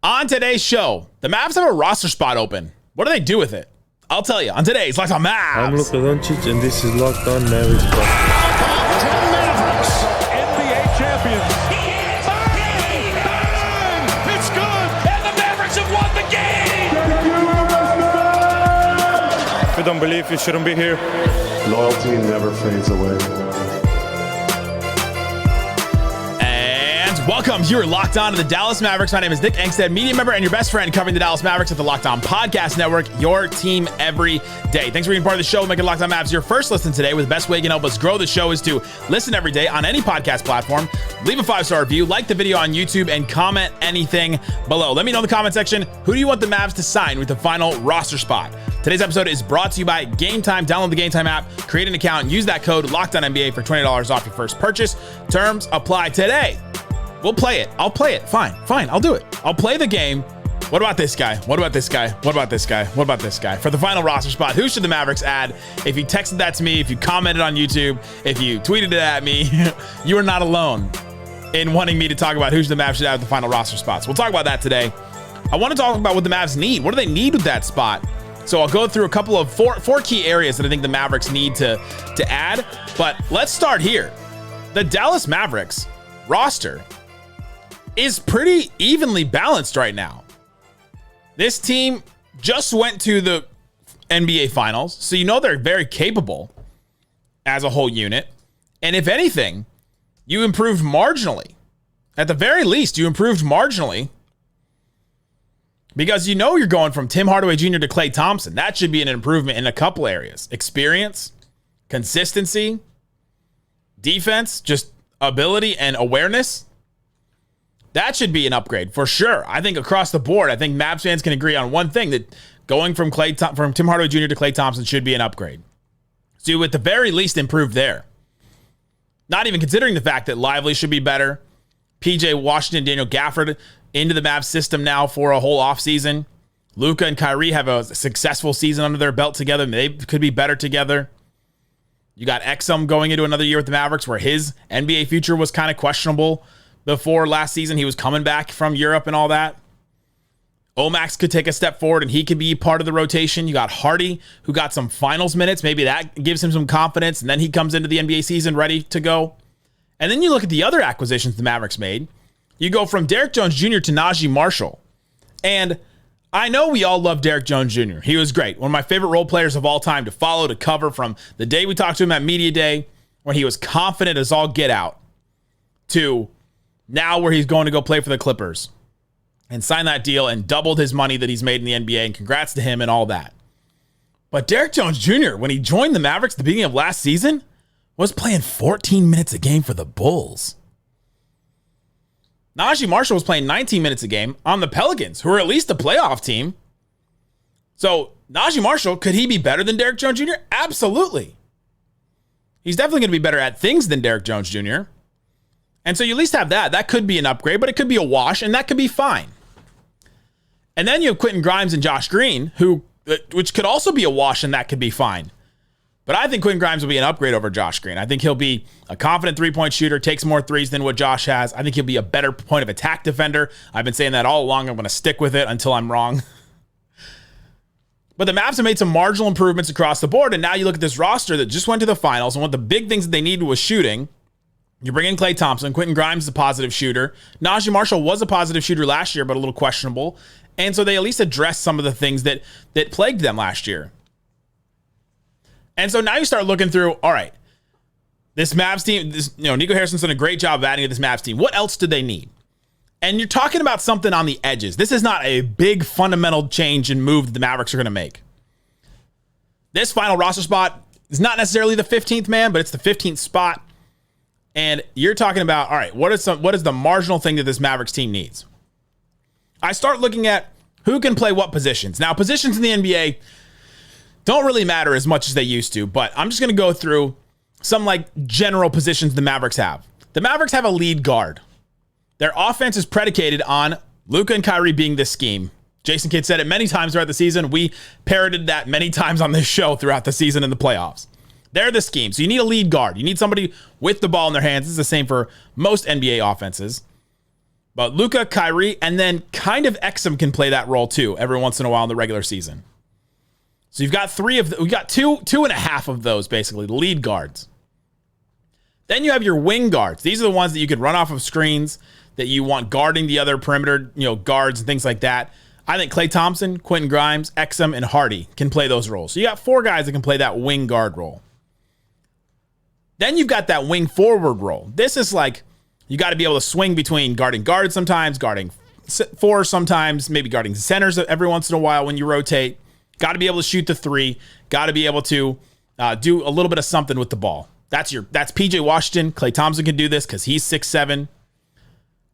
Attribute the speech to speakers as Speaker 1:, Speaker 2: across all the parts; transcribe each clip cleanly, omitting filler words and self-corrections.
Speaker 1: On today's show, the Mavs have a roster spot open. What do they do with it? I'll tell you on today's Locked On Mavs.
Speaker 2: I'm Luka Doncic, and this is Locked On Mavericks.
Speaker 3: Mavericks, NBA champions. Bang! It's good, and the Mavericks have won the game.
Speaker 2: If you don't believe, you shouldn't be here.
Speaker 4: Loyalty never fades away.
Speaker 1: Welcome. You're locked on to the Dallas Mavericks. My name is Nick Angstadt, media member and your best friend covering the Dallas Mavericks at the Locked On Podcast Network, your team every day. Thanks for being part of the show. Making Locked On Mavs your first listen today. With the best way you can help us grow the show is to listen every day on any podcast platform, leave a 5-star review, like the video on YouTube, and comment anything below. Let me know in the comment section, who do you want the Mavs to sign with the final roster spot? Today's episode is brought to you by Game Time. Download the Game Time app, create an account, and use that code LOCKEDONNBA for $20 off your first purchase. Terms apply today. We'll play it. I'll play it. Fine. I'll do it. I'll play the game. What about this guy? What about this guy? What about this guy? What about this guy? For the final roster spot, who should the Mavericks add? If you texted that to me, if you commented on YouTube, if you tweeted it at me, you are not alone in wanting me to talk about who the Mavs should add at the final roster spots. We'll talk about that today. I want to talk about what the Mavs need. What do they need with that spot? So I'll go through a couple of four key areas that I think the Mavericks need to add. But let's start here. The Dallas Mavericks roster is pretty evenly balanced right now. This team just went to the NBA Finals, so you know they're very capable as a whole unit. And if anything, you improved marginally. At the very least, you improved marginally because you know you're going from Tim Hardaway Jr. to Klay Thompson. That should be an improvement in a couple areas. Experience, consistency, defense, just ability and awareness. That should be an upgrade for sure. I think across the board, I think Mavs fans can agree on one thing, that going from Tim Hardaway Jr. to Klay Thompson should be an upgrade. So you at the very least improved there. Not even considering the fact that Lively should be better. PJ Washington, Daniel Gafford into the Mavs system now for a whole offseason. Luka and Kyrie have a successful season under their belt together. They could be better together. You got Exum going into another year with the Mavericks where his NBA future was kind of questionable. Before last season, he was coming back from Europe and all that. Omax could take a step forward and he could be part of the rotation. You got Hardy, who got some finals minutes. Maybe that gives him some confidence. And then he comes into the NBA season ready to go. And then you look at the other acquisitions the Mavericks made. You go from Derrick Jones Jr. to Najee Marshall. And I know we all love Derrick Jones Jr. He was great. One of my favorite role players of all time to follow, to cover from the day we talked to him at Media Day, when he was confident as all get out, to now where he's going to go play for the Clippers and sign that deal and doubled his money that he's made in the NBA, and congrats to him and all that. But Derrick Jones Jr., when he joined the Mavericks at the beginning of last season, was playing 14 minutes a game for the Bulls. Najee Marshall was playing 19 minutes a game on the Pelicans, who are at least a playoff team. So Najee Marshall, could he be better than Derrick Jones Jr.? Absolutely. He's definitely going to be better at things than Derrick Jones Jr., and so you at least have that. That could be an upgrade, but it could be a wash, and that could be fine. And then you have Quentin Grimes and Josh Green, which could also be a wash, and that could be fine. But I think Quentin Grimes will be an upgrade over Josh Green. I think he'll be a confident three-point shooter, takes more threes than what Josh has. I think he'll be a better point of attack defender. I've been saying that all along. I'm going to stick with it until I'm wrong. But the Mavs have made some marginal improvements across the board, and now you look at this roster that just went to the finals, and one of the big things that they needed was shooting. You bring in Klay Thompson. Quentin Grimes is a positive shooter. Najee Marshall was a positive shooter last year, but a little questionable. And so they at least addressed some of the things that plagued them last year. And so now you start looking through, all right, this Mavs team, Nico Harrison's done a great job of adding to this Mavs team. What else do they need? And you're talking about something on the edges. This is not a big fundamental change and move that the Mavericks are going to make. This final roster spot is not necessarily the 15th man, but it's the 15th spot. And you're talking about, all right, what is the marginal thing that this Mavericks team needs? I start looking at who can play what positions. Now, positions in the NBA don't really matter as much as they used to, but I'm just going to go through some general positions the Mavericks have. The Mavericks have a lead guard. Their offense is predicated on Luka and Kyrie being this scheme. Jason Kidd said it many times throughout the season. We parroted that many times on this show throughout the season and the playoffs. They're the scheme. So you need a lead guard. You need somebody with the ball in their hands. It's the same for most NBA offenses. But Luka, Kyrie, and then kind of Exum can play that role too every once in a while in the regular season. So you've got we got two and a half of those basically, the lead guards. Then you have your wing guards. These are the ones that you could run off of screens that you want guarding the other perimeter, guards and things like that. I think Klay Thompson, Quentin Grimes, Exum, and Hardy can play those roles. So you got 4 guys that can play that wing guard role. Then you've got that wing forward role. This is like, you got to be able to swing between guarding guards sometimes, guarding 4 sometimes, maybe guarding centers every once in a while when you rotate. Got to be able to shoot the 3. Got to be able to do a little bit of something with the ball. That's PJ Washington. Klay Thompson can do this because he's 6'7".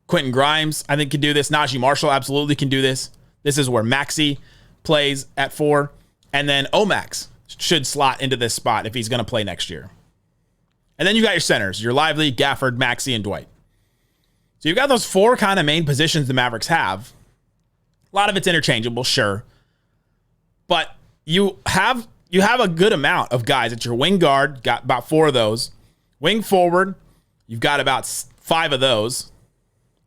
Speaker 1: Quentin Grimes, I think, can do this. Najee Marshall absolutely can do this. This is where Maxey plays at 4. And then Omax should slot into this spot if he's going to play next year. And then you got your centers, your Lively, Gafford, Maxey, and Dwight. So you've got those 4 kind of main positions the Mavericks have. A lot of it's interchangeable, sure. But you have a good amount of guys at your wing guard, got about 4 of those. Wing forward, you've got about 5 of those.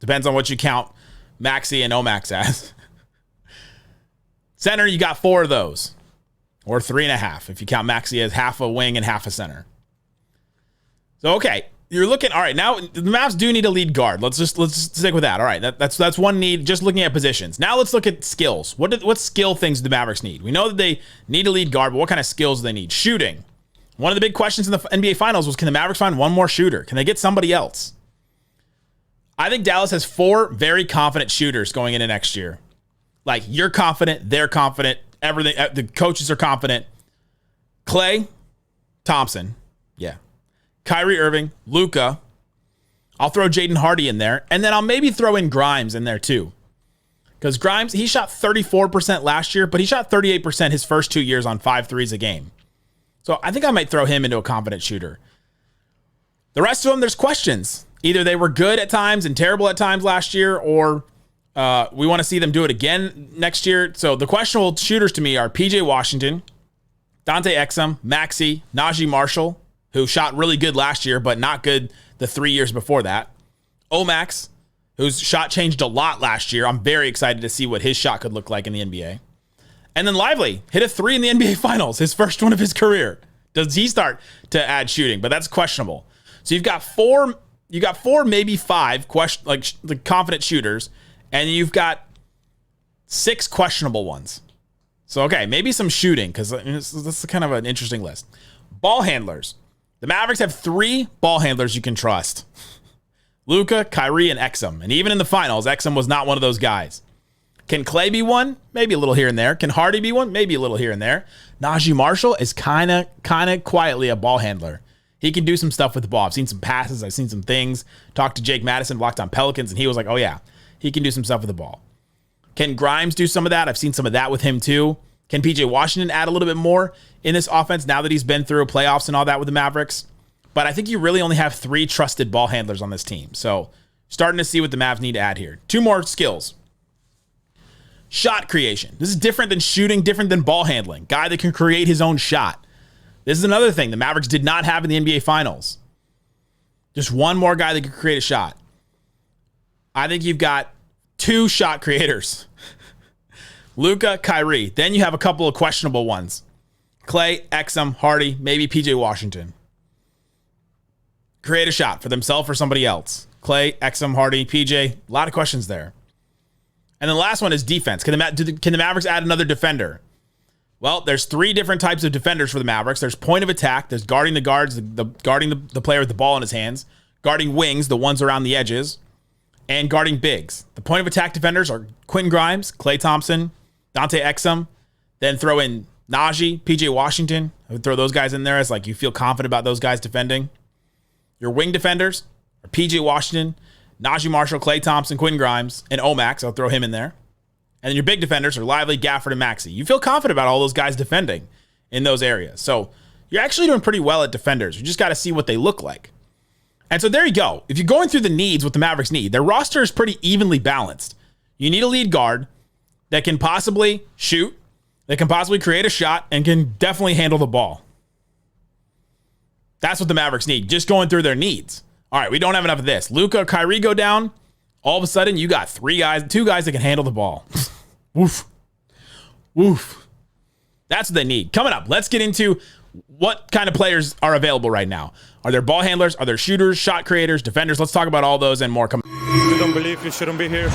Speaker 1: Depends on what you count Maxey and Omax as. Center, you got 4 of those. Or 3.5 if you count Maxey as half a wing and half a center. So, okay, you're looking, all right, now the Mavs do need a lead guard. Let's just stick with that. All right, that's one need, just looking at positions. Now let's look at skills. What skill things do the Mavericks need? We know that they need a lead guard, but what kind of skills do they need? Shooting. One of the big questions in the NBA Finals was, can the Mavericks find one more shooter? Can they get somebody else? I think Dallas has 4 very confident shooters going into next year. Like, you're confident, they're confident, everything. The coaches are confident. Klay Thompson, yeah. Kyrie Irving, Luka. I'll throw Jaden Hardy in there. And then I'll maybe throw in Grimes in there too. Because Grimes, he shot 34% last year, but he shot 38% his first 2 years on 5 threes a game. So I think I might throw him into a confident shooter. The rest of them, there's questions. Either they were good at times and terrible at times last year, or we want to see them do it again next year. So the questionable shooters to me are PJ Washington, Dante Exum, Maxey, Najee Marshall, who shot really good last year, but not good the 3 years before that. Omax, whose shot changed a lot last year. I'm very excited to see what his shot could look like in the NBA. And then Lively hit a 3 in the NBA Finals, his first one of his career. Does he start to add shooting? But that's questionable. So you've got 4, maybe 5 the confident shooters, and you've got 6 questionable ones. So, okay, maybe some shooting, because this is kind of an interesting list. Ball handlers. The Mavericks have 3 ball handlers you can trust. Luka, Kyrie, and Exum. And even in the finals, Exum was not one of those guys. Can Klay be one? Maybe a little here and there. Can Hardy be one? Maybe a little here and there. Najee Marshall is kind of quietly a ball handler. He can do some stuff with the ball. I've seen some passes. I've seen some things. Talked to Jake Madison, Locked on Pelicans, and he was like, oh yeah, he can do some stuff with the ball. Can Grimes do some of that? I've seen some of that with him too. Can PJ Washington add a little bit more in this offense now that he's been through playoffs and all that with the Mavericks? But I think you really only have 3 trusted ball handlers on this team. So starting to see what the Mavs need to add here. 2 more skills. Shot creation. This is different than shooting, different than ball handling. Guy that can create his own shot. This is another thing the Mavericks did not have in the NBA Finals. Just one more guy that can create a shot. I think you've got 2 shot creators. Luka, Kyrie. Then you have a couple of questionable ones. Klay, Exum, Hardy, maybe PJ Washington. Create a shot for themselves or somebody else. Klay, Exum, Hardy, PJ. A lot of questions there. And the last one is defense. Can the Mavericks add another defender? Well, there's 3 different types of defenders for the Mavericks. There's point of attack. There's guarding the guards, guarding the player with the ball in his hands. Guarding wings, the ones around the edges. And guarding bigs. The point of attack defenders are Quentin Grimes, Klay Thompson, Dante Exum. Then throw in Najee, PJ Washington. I would throw those guys in there as like you feel confident about those guys defending. Your wing defenders are PJ Washington, Najee Marshall, Klay Thompson, Quentin Grimes, and Omax. I'll throw him in there. And then your big defenders are Lively, Gafford, and Maxey. You feel confident about all those guys defending in those areas. So you're actually doing pretty well at defenders. You just got to see what they look like. And so there you go. If you're going through the needs, what the Mavericks need, their roster is pretty evenly balanced. You need a lead guard that can possibly shoot, that can possibly create a shot, and can definitely handle the ball. That's what the Mavericks need, just going through their needs. All right, we don't have enough of this. Luka, Kyrie go down. All of a sudden, you got two guys that can handle the ball. Woof. Woof. That's what they need. Coming up, let's get into what kind of players are available right now. Are there ball handlers? Are there shooters, shot creators, defenders? Let's talk about all those and more.
Speaker 2: If you don't believe, you shouldn't be here.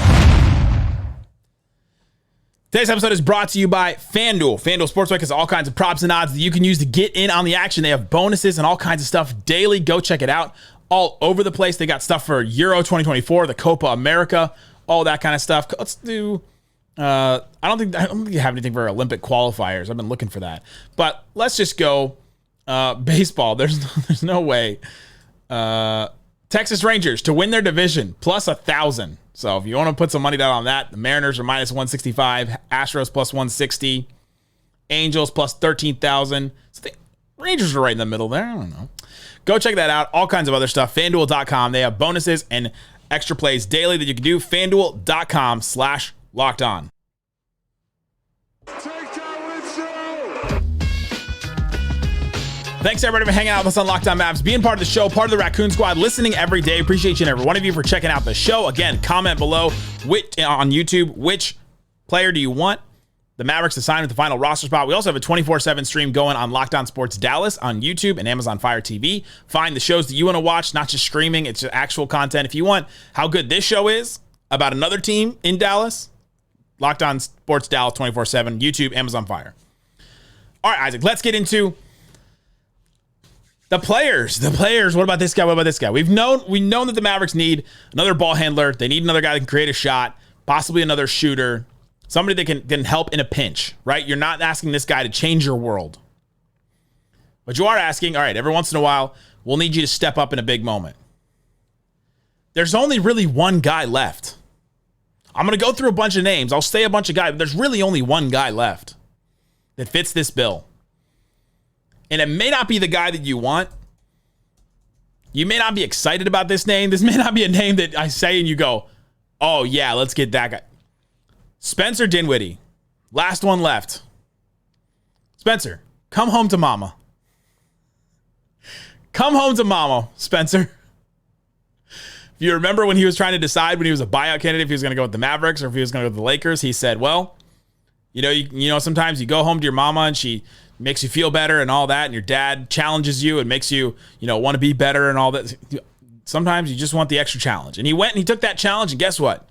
Speaker 1: Today's episode is brought to you by FanDuel. FanDuel Sportsbook has all kinds of props and odds that you can use to get in on the action. They have bonuses and all kinds of stuff daily. Go check it out. All over the place. They got stuff for Euro 2024, the Copa America, all that kind of stuff. Let's do... I don't think you have anything for Olympic qualifiers. I've been looking for that. But let's just go baseball. There's no way. Texas Rangers to win their division, plus 1,000. So if you want to put some money down on that, the Mariners are minus 165, Astros plus 160, Angels plus 13,000. So the Rangers are right in the middle there. I don't know. Go check that out. All kinds of other stuff. FanDuel.com. They have bonuses and extra plays daily that you can do. FanDuel.com/locked on. Thanks everybody for hanging out with us on Locked On Mavs, being part of the show, part of the Raccoon Squad, listening every day. Appreciate each and every one of you for checking out the show. Again, comment below on YouTube, which player do you want the Mavericks to sign with the final roster spot. We also have a 24/7 stream going on Locked On Sports Dallas on YouTube and Amazon Fire TV. Find the shows that you want to watch, not just streaming, it's just actual content. If you want how good this show is about another team in Dallas, Locked On Sports Dallas 24/7, YouTube, Amazon Fire. All right, Isaac, let's get into the players. What about this guy? What about this guy? We've known that the Mavericks need another ball handler. They need another guy that can create a shot, possibly another shooter, somebody that can help in a pinch, right? You're not asking this guy to change your world. But you are asking, all right, every once in a while, we'll need you to step up in a big moment. There's only really one guy left. I'm going to go through a bunch of names. I'll say a bunch of guys, but there's really only one guy left that fits this bill. And it may not be the guy that you want. You may not be excited about this name. This may not be a name that I say and you go, oh yeah, let's get that guy. Spencer Dinwiddie. Last one left. Spencer, come home to mama. Come home to mama, Spencer. If you remember when he was trying to decide when he was a buyout candidate, if he was going to go with the Mavericks or if he was going to go with the Lakers, he said, well, you know, sometimes you go home to your mama and she makes you feel better and all that, and your dad challenges you and makes you, want to be better and all that. Sometimes you just want the extra challenge. And he went and he took that challenge, and guess what?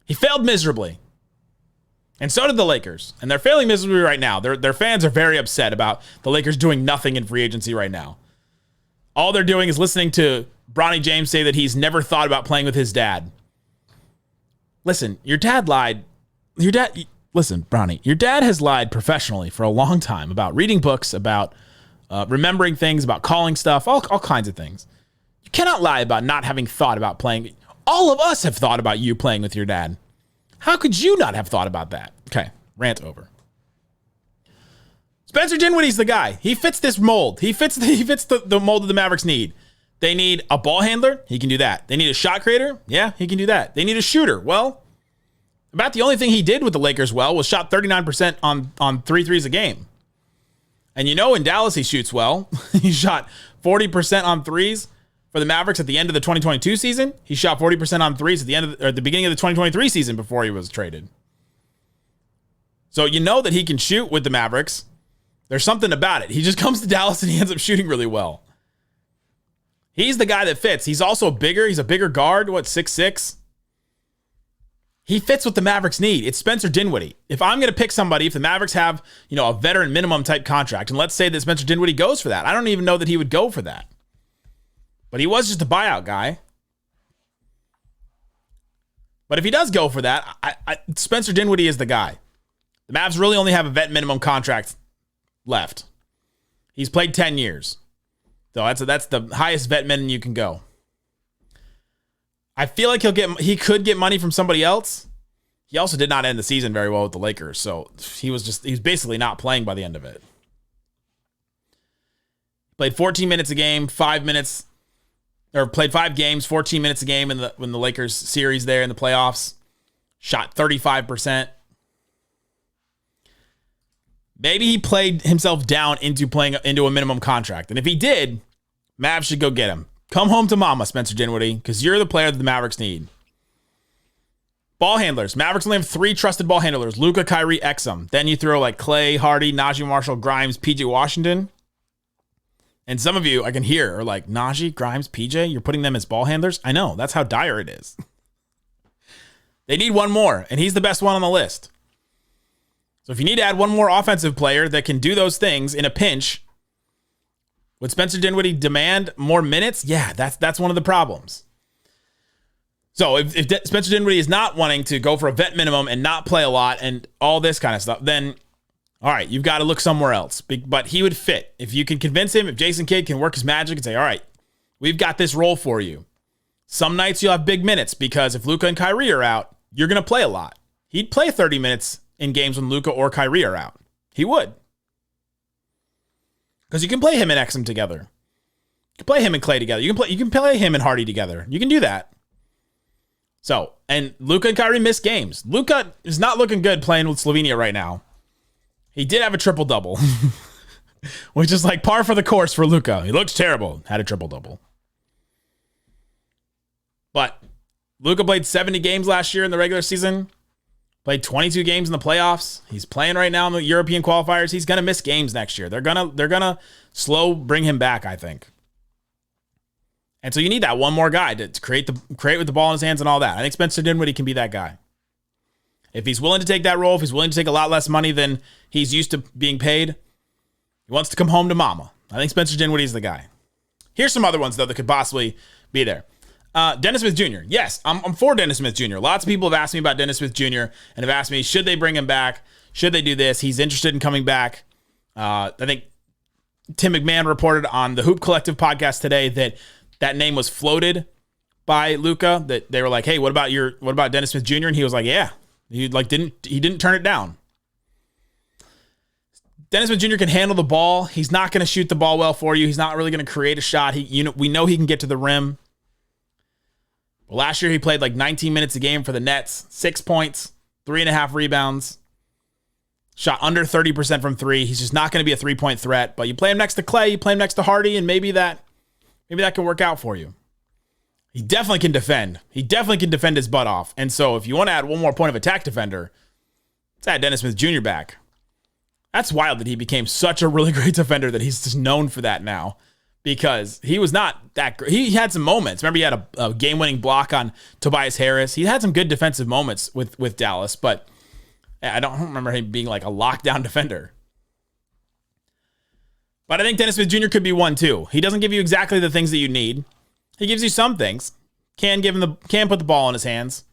Speaker 1: He failed miserably. And so did the Lakers. And they're failing miserably right now. Their fans are very upset about the Lakers doing nothing in free agency right now. All they're doing is listening to Bronny James say that he's never thought about playing with his dad. Listen, your dad lied. Listen, Bronny, your dad has lied professionally for a long time about reading books, about remembering things, about calling stuff, all kinds of things. You cannot lie about not having thought about playing. All of us have thought about you playing with your dad. How could you not have thought about that? Okay, rant over. Spencer Dinwiddie's the guy. He fits this mold. He fits the mold that the Mavericks need. They need a ball handler. He can do that. They need a shot creator. Yeah, he can do that. They need a shooter. Well, about the only thing he did with the Lakers was shot 39% on 3 threes a game. And in Dallas he shoots well. He shot 40% on threes for the Mavericks at the end of the 2022 season. He shot 40% on threes at the beginning of the 2023 season before he was traded. So that he can shoot with the Mavericks. There's something about it. He just comes to Dallas and he ends up shooting really well. He's the guy that fits. He's also bigger. He's a bigger guard. 6'6"? He fits what the Mavericks need. It's Spencer Dinwiddie. If I'm going to pick somebody, if the Mavericks have, a veteran minimum type contract, and let's say that Spencer Dinwiddie goes for that. I don't even know that he would go for that. But he was just a buyout guy. But if he does go for that, Spencer Dinwiddie is the guy. The Mavs really only have a vet minimum contract left. He's played 10 years. So that's the highest vet minimum you can go. I feel like he could get money from somebody else. He also did not end the season very well with the Lakers, so he was basically not playing by the end of it. Played 14 minutes a game, played 5 games, 14 minutes a game in the Lakers series there in the playoffs. Shot 35%. Maybe he played himself down into playing into a minimum contract. And if he did, Mavs should go get him. Come home to mama, Spencer Dinwiddie, because you're the player that the Mavericks need. Ball handlers. Mavericks only have 3 trusted ball handlers. Luka, Kyrie, Exum. Then you throw like Klay, Hardy, Najee Marshall, Grimes, PJ Washington. And some of you I can hear are like, Najee, Grimes, PJ, you're putting them as ball handlers? I know. That's how dire it is. They need one more, and he's the best one on the list. So if you need to add one more offensive player that can do those things in a pinch, would Spencer Dinwiddie demand more minutes? Yeah, that's one of the problems. So if Spencer Dinwiddie is not wanting to go for a vet minimum and not play a lot and all this kind of stuff, then all right, you've got to look somewhere else. But he would fit. If you can convince him, if Jason Kidd can work his magic and say, all right, we've got this role for you. Some nights you'll have big minutes because if Luka and Kyrie are out, you're going to play a lot. He'd play 30 minutes in games when Luka or Kyrie are out. He would. Because you can play him and Exum together. You can play him and Klay together. You can play him and Hardy together. You can do that. So, and Luka and Kyrie miss games. Luka is not looking good playing with Slovenia right now. He did have a triple-double, which is like par for the course for Luka. He looked terrible. Had a triple-double. But Luka played 70 games last year in the regular season. Played 22 games in the playoffs. He's playing right now in the European qualifiers. He's going to miss games next year. They're gonna bring him back, I think. And so you need that one more guy to create with the ball in his hands and all that. I think Spencer Dinwiddie can be that guy. If he's willing to take that role, if he's willing to take a lot less money than he's used to being paid, he wants to come home to mama. I think Spencer Dinwiddie is the guy. Here's some other ones, though, that could possibly be there. Dennis Smith Jr. Yes, I'm for Dennis Smith Jr. Lots of people have asked me about Dennis Smith Jr. and have asked me, should they bring him back? Should they do this? He's interested in coming back. I think Tim McMahon reported on the Hoop Collective podcast today that name was floated by Luka. That they were like, hey, what about Dennis Smith Jr.? And he was like, yeah. He didn't turn it down. Dennis Smith Jr. can handle the ball. He's not going to shoot the ball well for you. He's not really going to create a shot. We know he can get to the rim. Well, last year he played like 19 minutes a game for the Nets, 6 points, 3.5 rebounds, shot under 30% from 3. He's just not going to be a 3-point threat. But you play him next to Klay, you play him next to Hardy, and maybe that can work out for you. He definitely can defend. He definitely can defend his butt off. And so if you want to add one more point of attack defender, let's add Dennis Smith Jr. back. That's wild that he became such a really great defender that he's just known for that now, because he was not that great. He had some moments. Remember, he had a game-winning block on Tobias Harris. He had some good defensive moments with Dallas, but I don't remember him being like a lockdown defender. But I think Dennis Smith Jr. could be one too. He doesn't give you exactly the things that you need. He gives you some things. Can put the ball in his hands.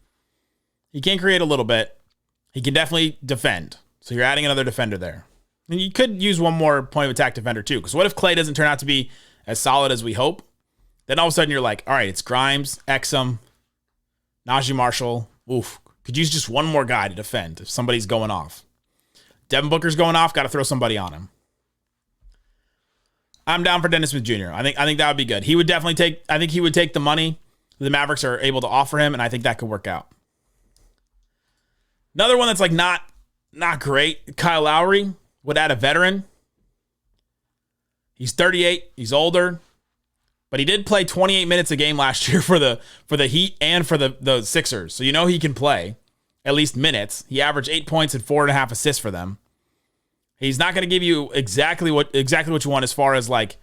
Speaker 1: He can create a little bit. He can definitely defend. So you're adding another defender there. And you could use one more point of attack defender too. Because what if Klay doesn't turn out to be as solid as we hope? Then all of a sudden you're like, all right, it's Grimes, Exum, Najee Marshall. Oof. Could use just one more guy to defend if somebody's going off. Devin Booker's going off. Got to throw somebody on him. I'm down for Dennis Smith Jr. I think that would be good. He would definitely take the money the Mavericks are able to offer him, and I think that could work out. Another one that's like not great, Kyle Lowry would add a veteran. He's 38, he's older, but he did play 28 minutes a game last year for the Heat and for the Sixers. So you know he can play at least minutes. He averaged 8 points and 4.5 assists for them. He's not going to give you exactly what you want as far as like,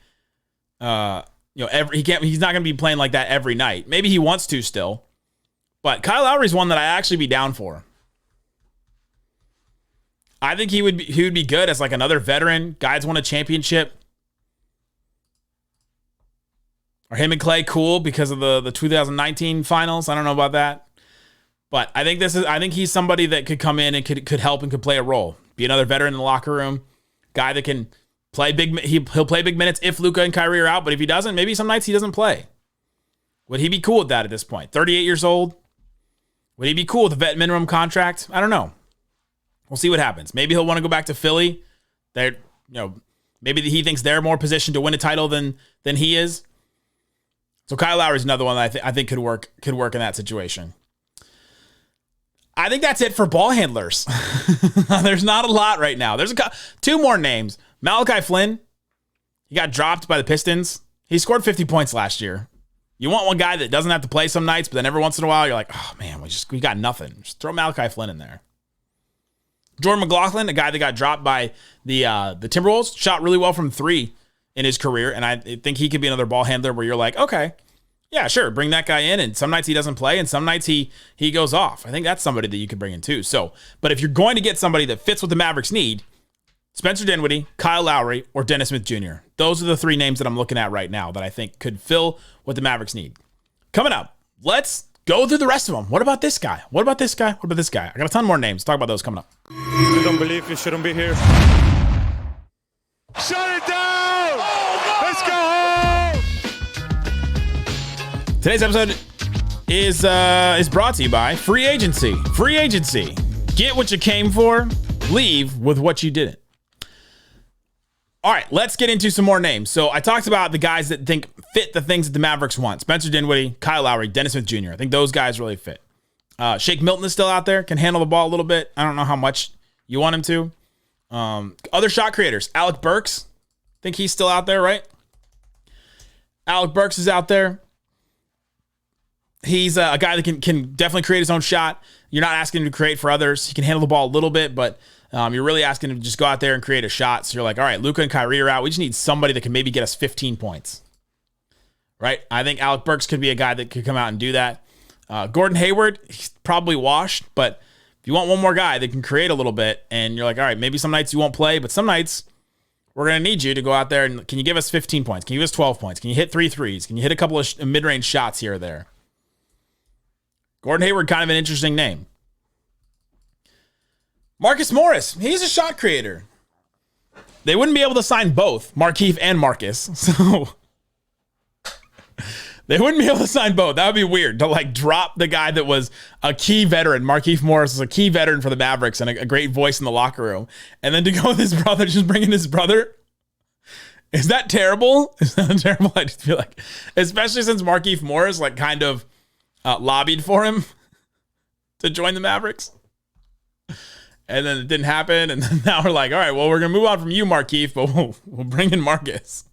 Speaker 1: he's not going to be playing like that every night. Maybe he wants to still, but Kyle Lowry's one that I'd actually be down for. I think he would be good as like another veteran. Guys won a championship. Are him and Klay cool because of the 2019 finals? I don't know about that. But I think he's somebody that could come in and could help and could play a role. Be another veteran in the locker room, guy that can play big. He'll play big minutes if Luka and Kyrie are out. But if he doesn't, maybe some nights he doesn't play. Would he be cool with that at this point? 38 years old. Would he be cool with a vet minimum contract? I don't know. We'll see what happens. Maybe he'll want to go back to Philly. Maybe he thinks they're more positioned to win a title than he is. So Kyle Lowry is another one that I think could work in that situation. I think that's it for ball handlers. There's not a lot right now. There's two more names. Malachi Flynn. He got dropped by the Pistons. He scored 50 points last year. You want one guy that doesn't have to play some nights, but then every once in a while you're like, oh man, we got nothing. Just throw Malachi Flynn in there. Jordan McLaughlin, a guy that got dropped by the Timberwolves, shot really well from 3 in his career, and I think he could be another ball handler where you're like, okay, yeah, sure, bring that guy in, and some nights he doesn't play, and some nights he goes off. I think that's somebody that you could bring in too. So, but if you're going to get somebody that fits what the Mavericks need, Spencer Dinwiddie, Kyle Lowry, or Dennis Smith Jr. Those are the 3 names that I'm looking at right now that I think could fill what the Mavericks need. Coming up, let's go through the rest of them. What about this guy? What about this guy? What about this guy? I got a ton more names. Talk about those coming up.
Speaker 2: If you don't believe, you shouldn't be here.
Speaker 3: Shut it down! Oh, no! Let's go home!
Speaker 1: Today's episode is brought to you by Free Agency. Free Agency. Get what you came for. Leave with what you didn't. All right, let's get into some more names. So I talked about the guys that think fit the things that the Mavericks want. Spencer Dinwiddie, Kyle Lowry, Dennis Smith Jr. I think those guys really fit. Shake Milton is still out there, can handle the ball a little bit. I don't know how much you want him to. Other shot creators. Alec Burks, I think he's still out there, right? Alec Burks is out there. He's a guy that can definitely create his own shot. You're not asking him to create for others. He can handle the ball a little bit, but you're really asking him to just go out there and create a shot. So you're like, all right, Luka and Kyrie are out. We just need somebody that can maybe get us 15 points. Right? I think Alec Burks could be a guy that could come out and do that. Gordon Hayward, he's probably washed, but if you want one more guy that can create a little bit, and you're like, all right, maybe some nights you won't play, but some nights we're going to need you to go out there and can you give us 15 points? Can you give us 12 points? Can you hit 3 threes? Can you hit a couple of mid-range shots here or there? Gordon Hayward, kind of an interesting name. Marcus Morris, he's a shot creator. They wouldn't be able to sign both, Markieff and Marcus. So they wouldn't be able to sign both. That would be weird to like drop the guy that was a key veteran. Markieff Morris was a key veteran for the Mavericks and a great voice in the locker room. And then to go with his brother, just bring in his brother. Is that terrible? Is that terrible? I just feel like, especially since Markieff Morris like kind of lobbied for him to join the Mavericks. And then it didn't happen. And then now we're like, all right, well, we're going to move on from you, Markieff, but we'll bring in Marcus.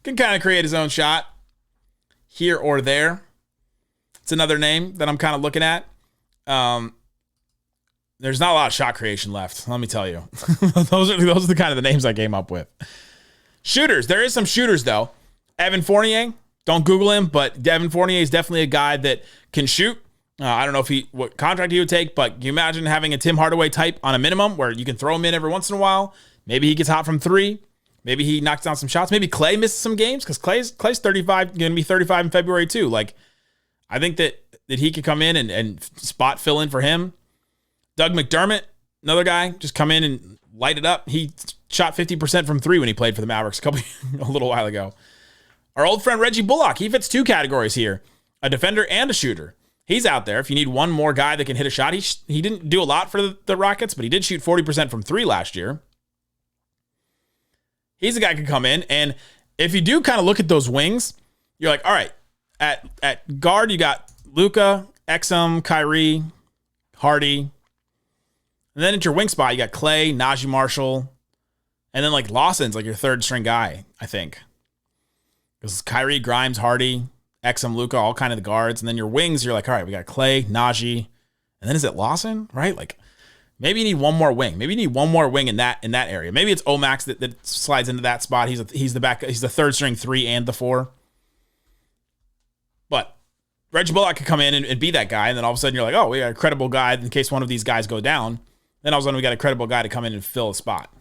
Speaker 1: Can kind of create his own shot here or there. It's another name that I'm kind of looking at. There's not a lot of shot creation left, let me tell you. those are the kind of the names I came up with. Shooters. There is some shooters, though. Evan Fournier. Don't Google him, but Evan Fournier is definitely a guy that can shoot. I don't know what contract he would take, but can you imagine having a Tim Hardaway type on a minimum where you can throw him in every once in a while? Maybe he gets hot from 3. Maybe he knocks down some shots. Maybe Klay misses some games because Klay's 35, going to be 35 in February too. Like, I think that he could come in and spot fill in for him. Doug McDermott, another guy, just come in and light it up. He shot 50% from 3 when he played for the Mavericks a little while ago. Our old friend Reggie Bullock, he fits 2 categories here, a defender and a shooter. He's out there. If you need one more guy that can hit a shot, he didn't do a lot for the Rockets, but he did shoot 40% from 3 last year. He's a guy who can come in, and if you do kind of look at those wings, you're like, all right, at guard, you got Luka, Exum, Kyrie, Hardy. And then at your wing spot, you got Klay, Najee Marshall, and then like Lawson's like your 3rd string guy, I think. Because Kyrie, Grimes, Hardy, Exum, Luka, all kind of the guards. And then your wings, you're like, all right, we got Klay, Najee, and then is it Lawson, right? Like maybe you need one more wing. Maybe you need one more wing in that area. Maybe it's Omax that slides into that spot. He's the 3rd string 3 and the 4. But Reggie Bullock could come in and be that guy, and then all of a sudden you're like, oh, we got a credible guy in case one of these guys go down. Then all of a sudden we got a credible guy to come in and fill a spot.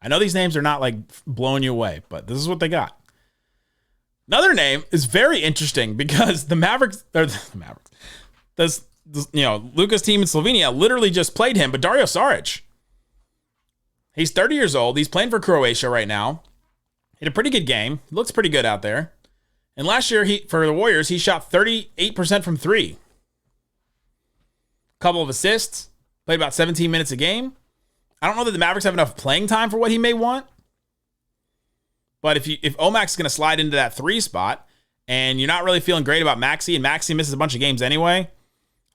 Speaker 1: I know these names are not like blowing you away, but this is what they got. Another name is very interesting because the Mavericks, Luka's team in Slovenia literally just played him, but Dario Saric. He's 30 years old. He's playing for Croatia right now. He had a pretty good game. He looks pretty good out there. And last year, for the Warriors, he shot 38% from 3. Couple of assists. Played about 17 minutes a game. I don't know that the Mavericks have enough playing time for what he may want. But if Omax is going to slide into that 3 spot, and you're not really feeling great about Maxey, and Maxey misses a bunch of games anyway,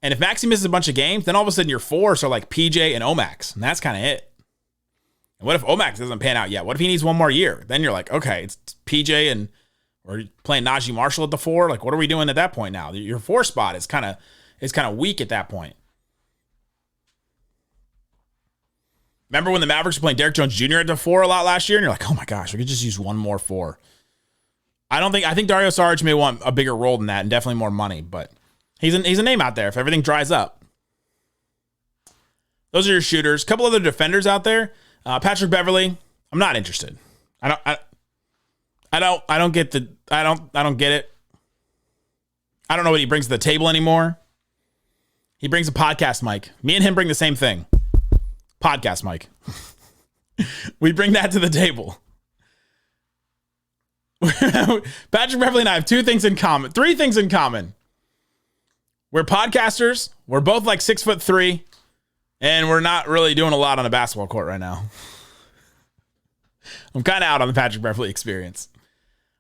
Speaker 1: and if Maxey misses a bunch of games, then all of a sudden your 4s are like PJ and Omax, and that's kind of it. And what if Omax doesn't pan out yet? What if he needs one more year? Then you're like, okay, it's PJ Or playing Najee Marshall at the 4? Like, what are we doing at that point now? Your 4 spot is kind of weak at that point. Remember when the Mavericks were playing Derrick Jones Jr. at the 4 a lot last year? And you're like, oh my gosh, we could just use one more 4. I think Dario Saric may want a bigger role than that and definitely more money, but he's a name out there if everything dries up. Those are your shooters. A couple other defenders out there. Patrick Beverley, I'm not interested. I don't get it. I don't know what he brings to the table anymore. He brings a podcast mic. Me and him bring the same thing. Podcast mic. We bring that to the table. Patrick Beverley and I have 3 things in common. We're podcasters. We're both like 6'3", and we're not really doing a lot on a basketball court right now. I'm kind of out on the Patrick Beverley experience.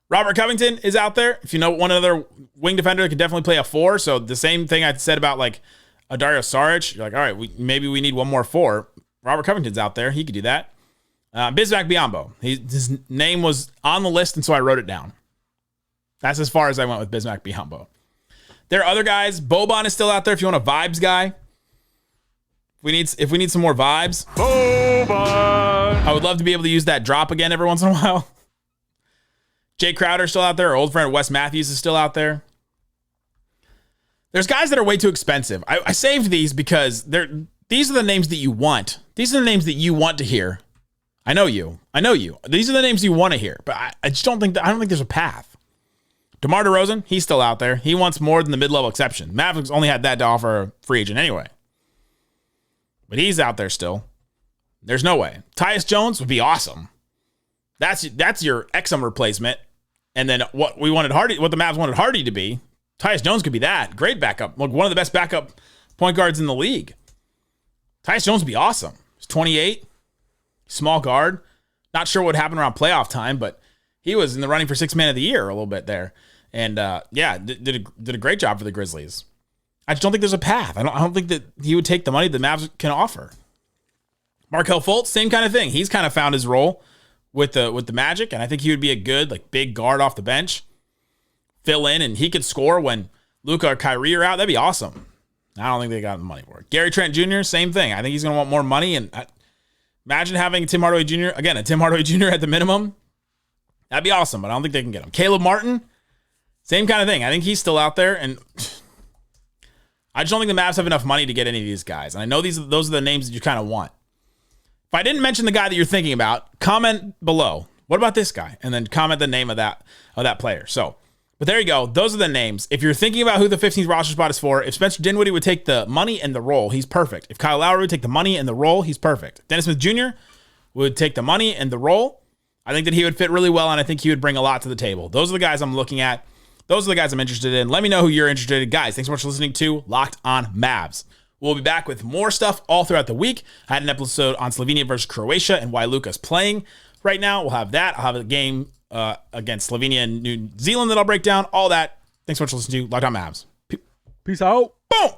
Speaker 1: Robert Covington is out there. If you know one other wing defender that can definitely play a 4. So the same thing I said about like a Dario Saric. You're like, all right, maybe we need one more 4. Robert Covington's out there. He could do that. Bismack Biyombo. His name was on the list, and so I wrote it down. That's as far as I went with Bismack Biyombo. There are other guys. Boban is still out there if you want a vibes guy. If we need some more vibes.
Speaker 3: Boban.
Speaker 1: I would love to be able to use that drop again every once in a while. Jay Crowder's still out there. Our old friend Wes Matthews is still out there. There's guys that are way too expensive. I saved these because these are the names that you want. These are the names that you want to hear. I know you. These are the names you want to hear, but I just don't think there's a path. DeMar DeRozan, he's still out there. He wants more than the mid-level exception. Mavericks only had that to offer a free agent anyway. But he's out there still. There's no way. Tyus Jones would be awesome. That's your Exum replacement. And then what the Mavs wanted Hardy to be, Tyus Jones could be that. Great backup. Look, one of the best backup point guards in the league. Tyus Jones would be awesome. He's 28, small guard. Not sure what happened around playoff time, but he was in the running for 6th man of the year a little bit there. And did a great job for the Grizzlies. I just don't think there's a path. I don't think that he would take the money the Mavs can offer. Markelle Fultz, same kind of thing. He's kind of found his role with the Magic, and I think he would be a good big guard off the bench, fill in, and he could score when Luka or Kyrie are out. That'd be awesome. I don't think they got the money for it. Gary Trent Jr., same thing. I think he's going to want more money, and imagine having Tim Hardaway Jr. Again, a Tim Hardaway Jr. at the minimum. That'd be awesome, but I don't think they can get him. Caleb Martin, same kind of thing. I think he's still out there, and I just don't think the Mavs have enough money to get any of these guys. And I know those are the names that you kind of want. If I didn't mention the guy that you're thinking about, comment below. What about this guy? And then comment the name of that player. But there you go. Those are the names. If you're thinking about who the 15th roster spot is for, if Spencer Dinwiddie would take the money and the role, he's perfect. If Kyle Lowry would take the money and the role, he's perfect. Dennis Smith Jr. would take the money and the role. I think that he would fit really well, and I think he would bring a lot to the table. Those are the guys I'm looking at. Those are the guys I'm interested in. Let me know who you're interested in. Guys, thanks so much for listening to Locked on Mavs. We'll be back with more stuff all throughout the week. I had an episode on Slovenia versus Croatia and why Luka's playing right now. We'll have that. I'll have a game against Slovenia and New Zealand that I'll break down. All that. Thanks so much for listening to Locked on Mavs.
Speaker 3: Peace out.
Speaker 1: Boom.